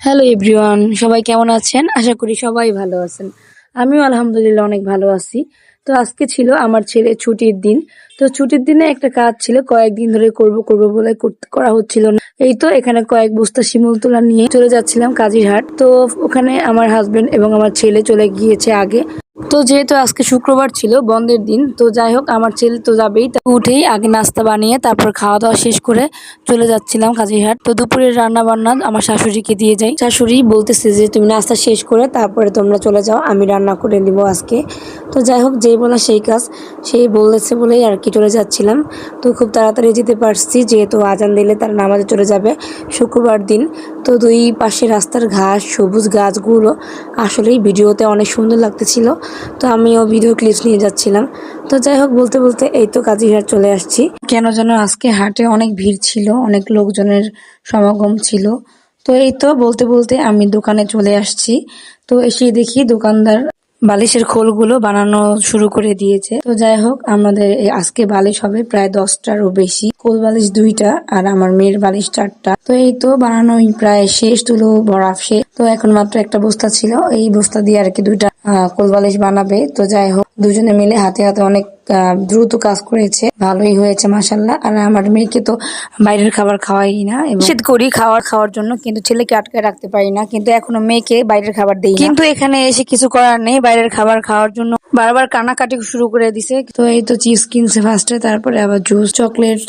Hello everyone, সবাই কেমন আছেন? আশা করি সবাই ভালো আছেন। আমিও আলহামদুলিল্লাহ অনেক ভালো আছি। তো আজকে ছিল আমার ছেলের ছুটির দিন। তো ছুটির দিনে একটা কাজ ছিল, কয়েকদিন ধরে করব বলে করা হচ্ছিল না। এই তো এখানে কয়েক বস্তা শিমুল তুলা নিয়ে চলে যাচ্ছিলাম কাজিরহাট। তো ওখানে আমার হাজবেন্ড এবং আমার ছেলে চলে গিয়েছে আগে। তো যেহেতু আজকে শুক্রবার ছিল, বন্ধের দিন, তো যাই হোক আমার ছেলে তো যাবেই। উঠেই আগে নাস্তা বানিয়ে তারপর খাওয়া দাওয়া শেষ করে চলে যাচ্ছিলাম কাজিরহাট। তো দুপুরের রান্না বান্না আমার শাশুড়িকে দিয়ে যাই। শাশুড়ি বলতেছে যে তুমি নাস্তা শেষ করে তারপরে তোমরা চলে যাও, আমি রান্না করে দিব আজকে। তো যাই হোক, যেই বলা সেই কাজ, সেই বলেছে বলেই আর কি চলে যাচ্ছিলাম। তো খুব তাড়াতাড়ি যেতে পারছি, যেহেতু আজান দিলে তার নামাজে চলে যাবে শুক্রবার দিন। তো দুই পাশে রাস্তার ঘাস, সবুজ গাছগুলো আসলেই ভিডিওতে অনেক সুন্দর লাগতেছিল। তো আমিও ভিডিও ক্লিপস নিয়ে যাচ্ছিলাম। তো যাই হোক, বলতে বলতে এই তো কাজিরহাট চলে আসছি। কেন যেন আজকে হাটে অনেক ভিড় ছিল, অনেক লোকজনের সমাগম ছিল। তো এই তো বলতে বলতে আমি দোকানে চলে আসছি। তো এসে দেখি দোকানদার বালিশের খোলগুলো বানানো শুরু করে দিয়েছে। তো যাই হোক, আমাদের আজকে বালিশ হবে প্রায় 10টারও বেশি। কোল বালিশ 2টা আর আমার মেয়ের বালিশ 4টা। তো এই তো বানানো প্রায় শেষ, তুলো ভরা শেষ। তো এখন মাত্র একটা বস্তা ছিল, এই বস্তা দিয়ে আর কি 2টা কোল বালিশ বানাবে। তো যাই হোক, দুজনে মিলে হাতে হাতে অনেক দ্রুত কাজ করেছে, ভালোই হয়েছে মাশাল্লাহ। আর আমার মেয়েকে তো বাইরের খাবার খাওয়াই না, নিষেধ করি খাওয়ার জন্য, কিন্তু ছেলেকে আটকায় রাখতে পারি না। কিন্তু এখনো মেয়েকে বাইরের খাবার দেই না। কিন্তু এখানে এসে কিছু করার নেই, বাইরের খাবার খাওয়ার জন্য বারবার কানাকাটি শুরু করে দিছে। তো এই তো চিপস কিনছে ফার্স্টে, তারপরে আবার জুস, চকলেট,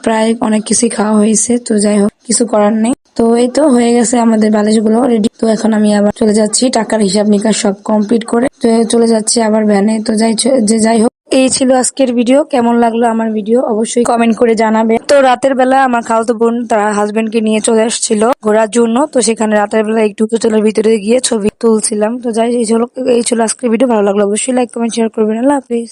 প্রায় অনেক কিছুই খাওয়া হয়েছে। তো যাই হোক, কিছু করার নেই। তো এই তো হয়ে গেছে আমাদের বালিশগুলো রেডি। তো এখন আমি আবার চলে যাচ্ছি, টাকার হিসাব নিকাশ সব কমপ্লিট করে চলে যাচ্ছি আবার ভ্যানে। তো যাই হোক, এই ছিল আজকের ভিডিও। কেমন লাগলো আমার ভিডিও অবশ্যই কমেন্ট করে জানাবে। তো রাতের বেলা আমার খালাতো বোন তার হাজবেন্ডকে নিয়ে চলে আসছিল ঘোরার জন্য। তো সেখানে রাতের বেলা একটু হোটেলের ভিতরে গিয়ে ছবি তুলছিলাম। তো এই ছিল আজকের ভিডিও। ভালো লাগলো অবশ্যই লাইক কমেন্ট শেয়ার করবেন। আল্লাহ হাফিজ।